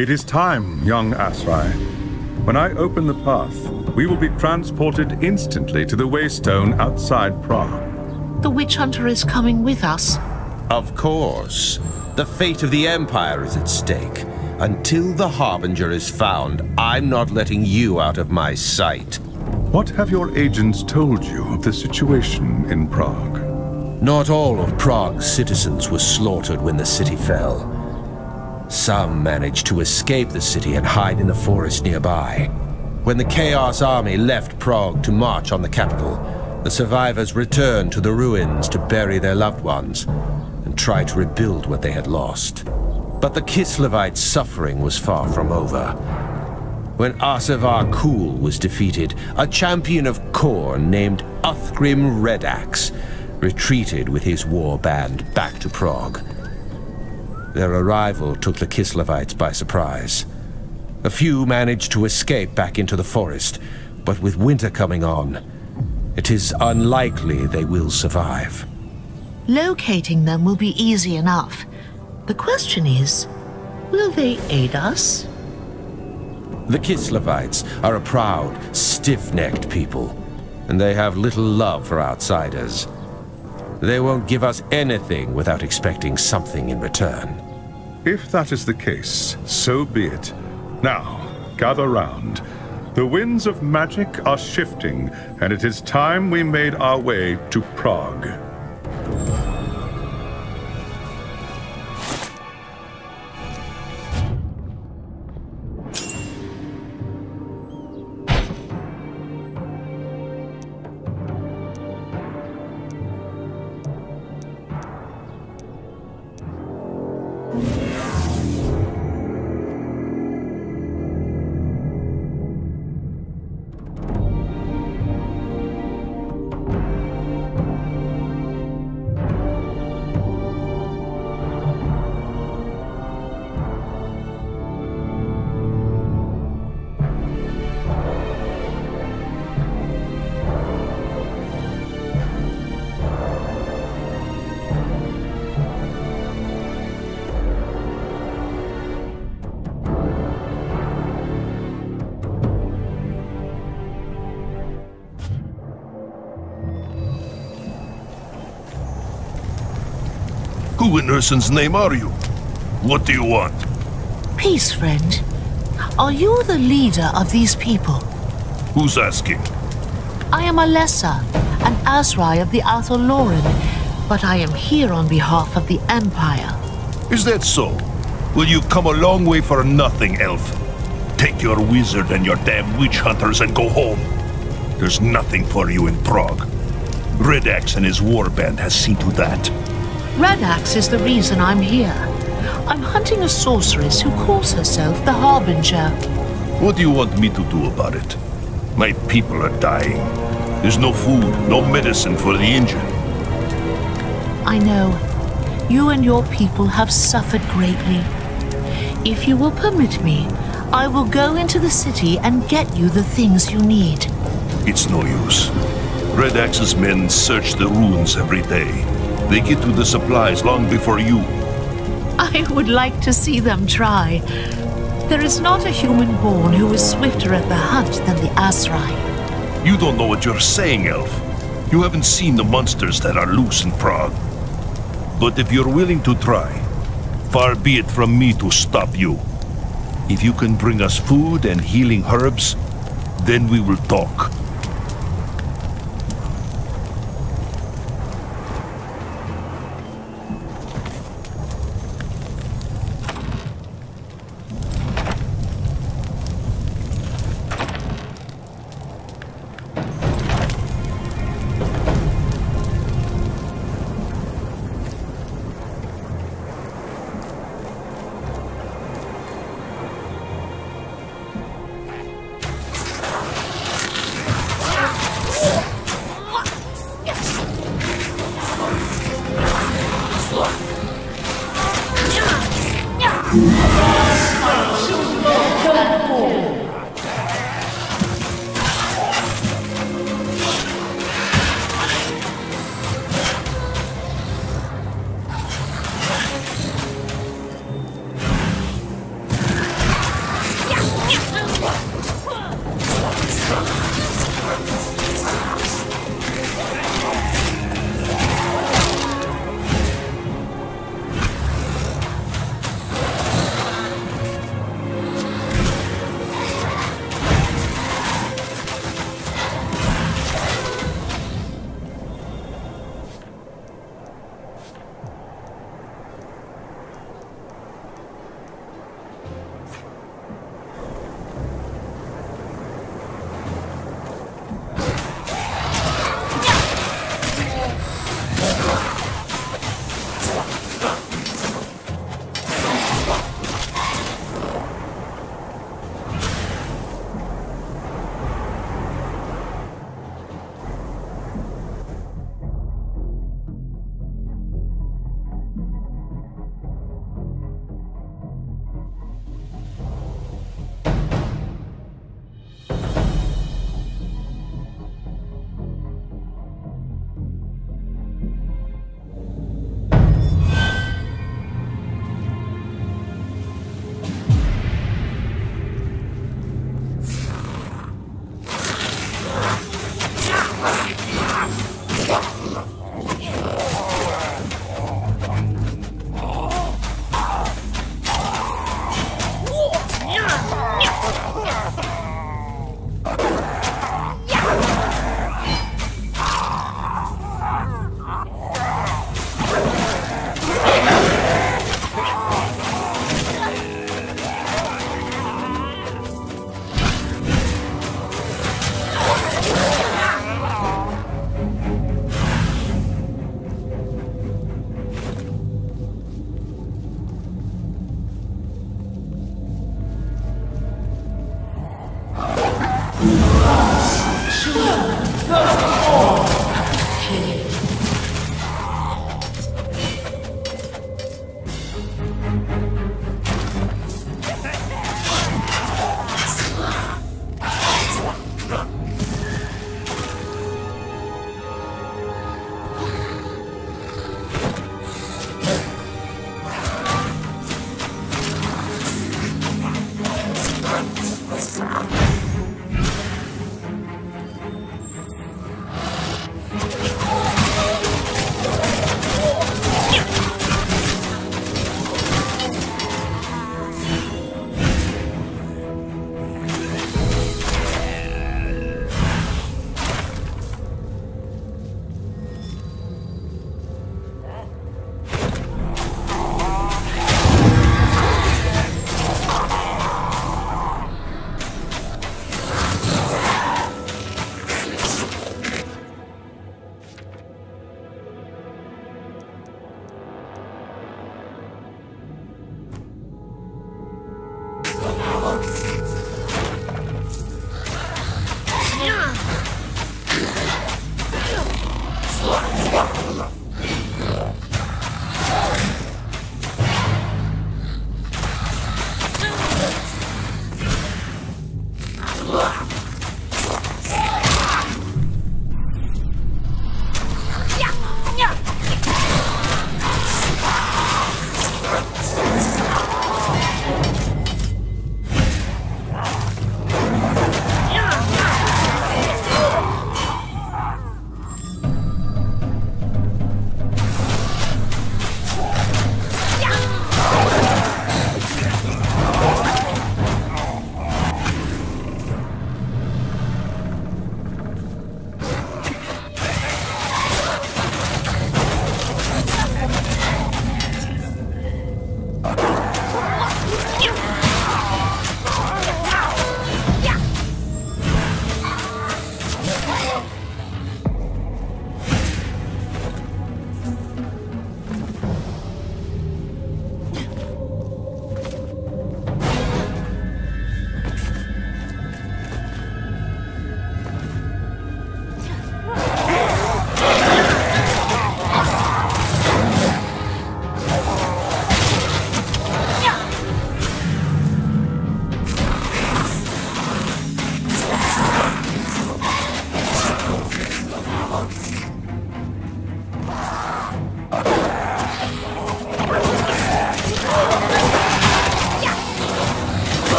It is time, young Asrai. When I open the path, we will be transported instantly to the Waystone outside Prague. The witch hunter is coming with us. Of course. The fate of the Empire is at stake. Until the Harbinger is found, I'm not letting you out of my sight. What have your agents told you of the situation in Prague? Not all of Prague's citizens were slaughtered when the city fell. Some managed to escape the city and hide in the forest nearby. When the Chaos Army left Prague to march on the capital, the survivors returned to the ruins to bury their loved ones and try to rebuild what they had lost. But the Kislevites' suffering was far from over. When Asavar Kul was defeated, a champion of Khorne named Uthgrim Redax retreated with his war band back to Prague. Their arrival took the Kislevites by surprise. A few managed to escape back into the forest, but with winter coming on, it is unlikely they will survive. Locating them will be easy enough. The question is, will they aid us? The Kislevites are a proud, stiff-necked people, and they have little love for outsiders. They won't give us anything without expecting something in return. If that is the case, so be it. Now, gather round. The winds of magic are shifting, and it is time we made our way to Prague. Who in Ursun's name are you? What do you want? Peace, friend. Are you the leader of these people? Who's asking? I am Alessa, an Asrai of the Outer Loren, but I am here on behalf of the Empire. Is that so? Well, you've come a long way for nothing, elf. Take your wizard and your damn witch hunters and go home. There's nothing for you in Prague. Redax and his warband has seen to that. Redax is the reason I'm here. I'm hunting a sorceress who calls herself the Harbinger. What do you want me to do about it? My people are dying. There's no food, no medicine for the injured. I know. You and your people have suffered greatly. If you will permit me, I will go into the city and get you the things you need. It's no use. Redax's men search the ruins every day. They get to the supplies long before you. I would like to see them try. There is not a human born who is swifter at the hunt than the Asrai. You don't know what you're saying, elf. You haven't seen the monsters that are loose in Prague. But if you're willing to try, far be it from me to stop you. If you can bring us food and healing herbs, then we will talk.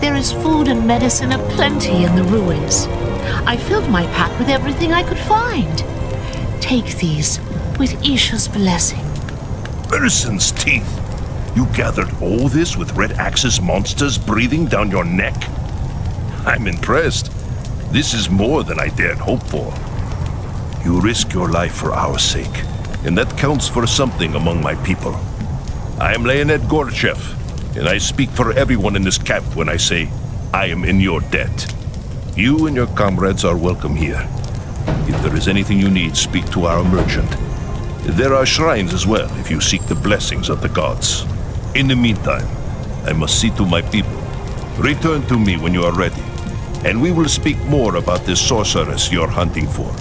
There is food and medicine aplenty in the ruins. I filled my pack with everything I could find. Take these with Isha's blessing. Medicine's teeth! You gathered all this with Red Axis monsters breathing down your neck? I'm impressed. This is more than I dared hope for. You risk your life for our sake, and that counts for something among my people. I am Leonid Gorchev, and I speak for everyone in this camp when I say I am in your debt. You and your comrades are welcome here. If there is anything you need, speak to our merchant. There are shrines as well if you seek the blessings of the gods. In the meantime, I must see to my people. Return to me when you are ready, and we will speak more about this sorceress you're hunting for.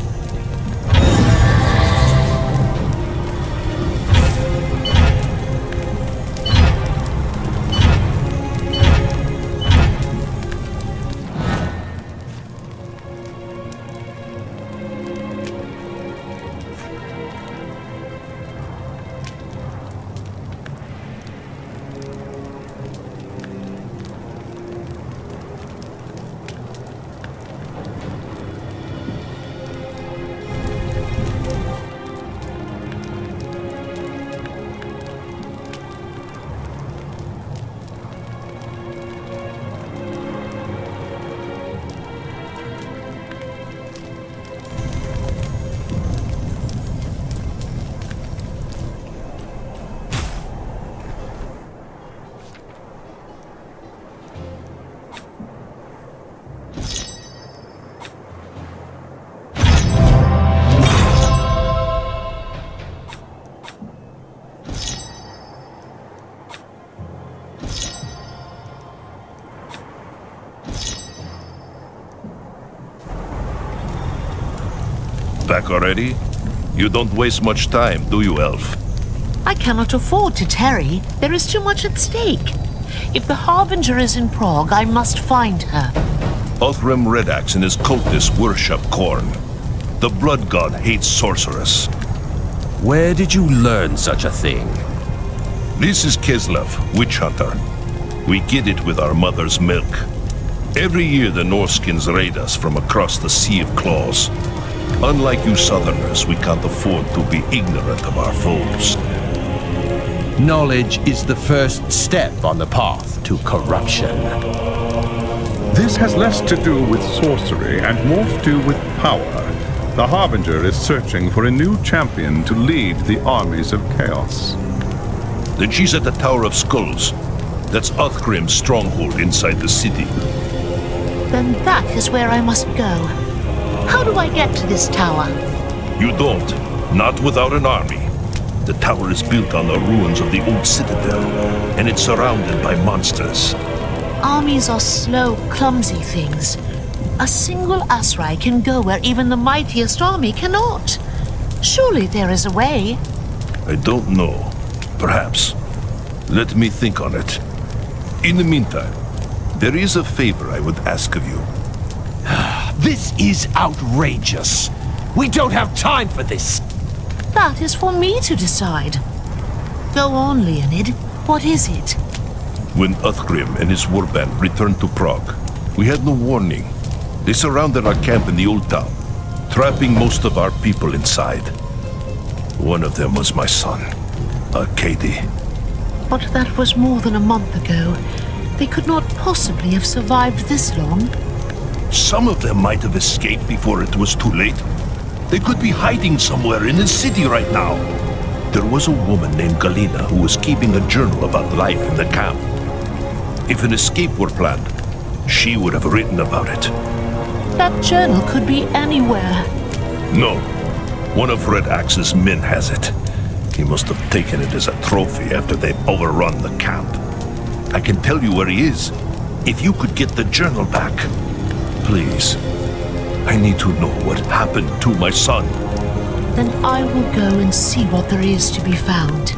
Back already? You don't waste much time, do you, Elf? I cannot afford to tarry. There is too much at stake. If the Harbinger is in Prague, I must find her. Othram Redax and his cultists worship Khorne. The Blood God hates sorcerers. Where did you learn such a thing? This is Kislev, witch hunter. We get it with our mother's milk. Every year the Norskins raid us from across the Sea of Claws. Unlike you Southerners, we can't afford to be ignorant of our foes. Knowledge is the first step on the path to corruption. This has less to do with sorcery and more to do with power. The Harbinger is searching for a new champion to lead the armies of chaos. Then she's at the Tower of Skulls. That's Uthgrim's stronghold inside the city. Then that is where I must go. How do I get to this tower? You don't. Not without an army. The tower is built on the ruins of the old citadel, and it's surrounded by monsters. Armies are slow, clumsy things. A single Asrai can go where even the mightiest army cannot. Surely there is a way. I don't know. Perhaps. Let me think on it. In the meantime, there is a favor I would ask of you. This is outrageous. We don't have time for this. That is for me to decide. Go on, Leonid. What is it? When Uthgrim and his warband returned to Prague, we had no warning. They surrounded our camp in the old town, trapping most of our people inside. One of them was my son, Arkady. But that was more than a month ago. They could not possibly have survived this long. Some of them might have escaped before it was too late. They could be hiding somewhere in the city right now. There was a woman named Galina who was keeping a journal about life in the camp. If an escape were planned, she would have written about it. That journal could be anywhere. No. One of Red Axe's men has it. He must have taken it as a trophy after they've overrun the camp. I can tell you where he is, if you could get the journal back. Please. I need to know what happened to my son. Then I will go and see what there is to be found.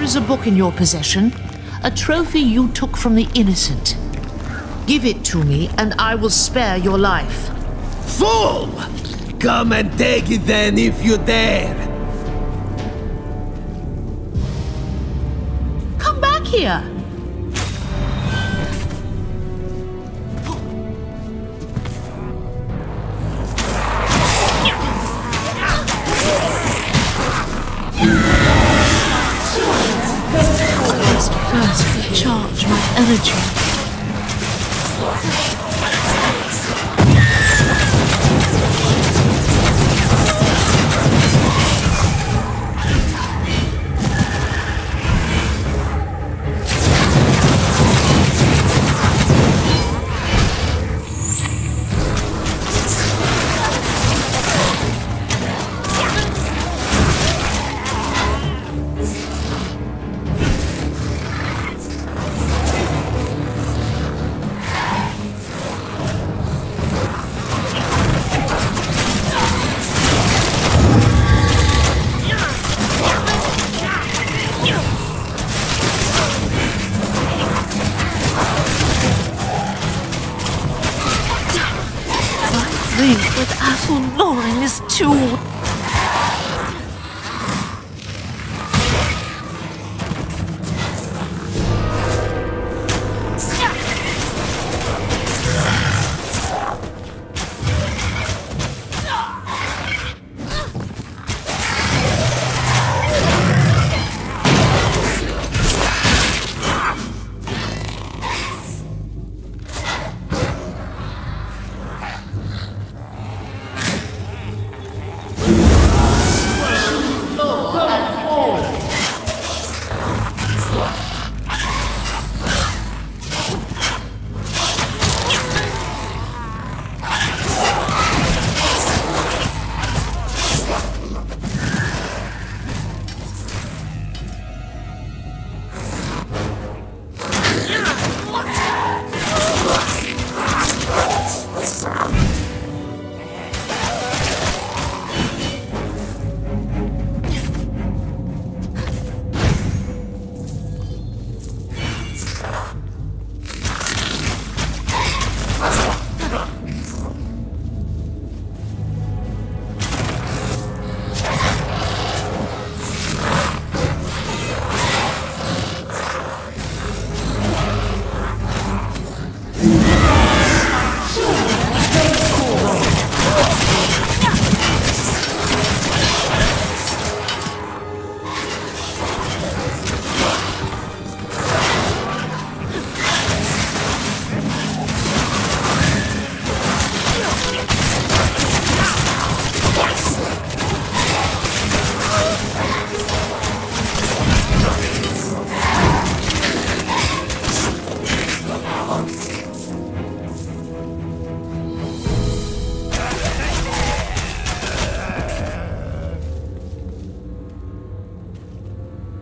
There is a book in your possession, a trophy you took from the innocent. Give it to me, and I will spare your life. Fool! Come and take it then if you dare! Come back here! I must first recharge my energy. With Athel Lauren is too...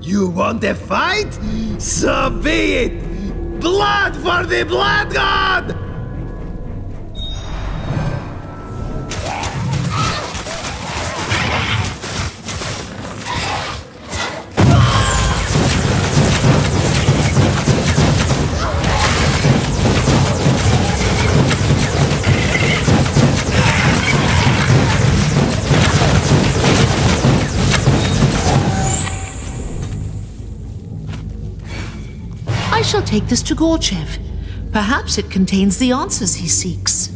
You want a fight? So be it! Blood for the Blood God! I shall take this to Gorchev. Perhaps it contains the answers he seeks.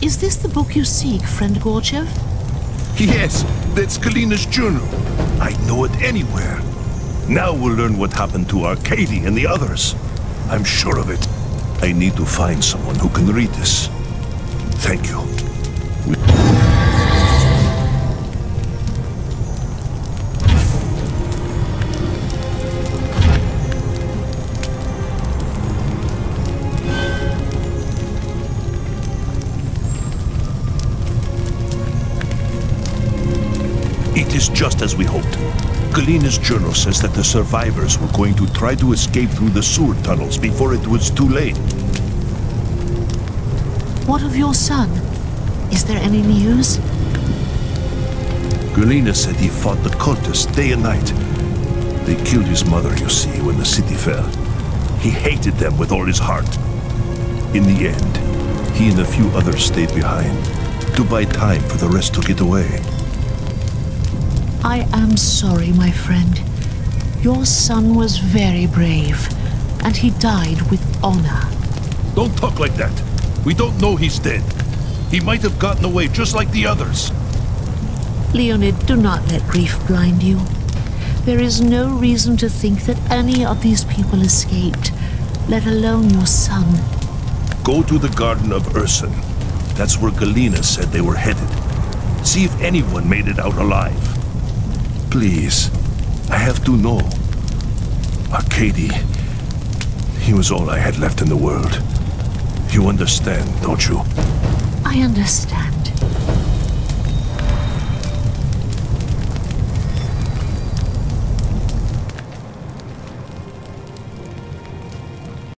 Is this the book you seek, friend Gorchev? Yes, that's Galina's journal. I know it anywhere. Now we'll learn what happened to Arcady and the others. I'm sure of it. I need to find someone who can read this. Thank you. It is just as we hoped. Galina's journal says that the survivors were going to try to escape through the sewer tunnels before it was too late. What of your son? Is there any news? Galina said he fought the cultists day and night. They killed his mother, you see, when the city fell. He hated them with all his heart. In the end, he and a few others stayed behind to buy time for the rest to get away. I am sorry, my friend. Your son was very brave, and he died with honor. Don't talk like that. We don't know he's dead. He might have gotten away just like the others. Leonid, do not let grief blind you. There is no reason to think that any of these people escaped, let alone your son. Go to the Garden of Urson. That's where Galina said they were headed. See if anyone made it out alive. Please, I have to know. Arcady, he was all I had left in the world. You understand, don't you? I understand.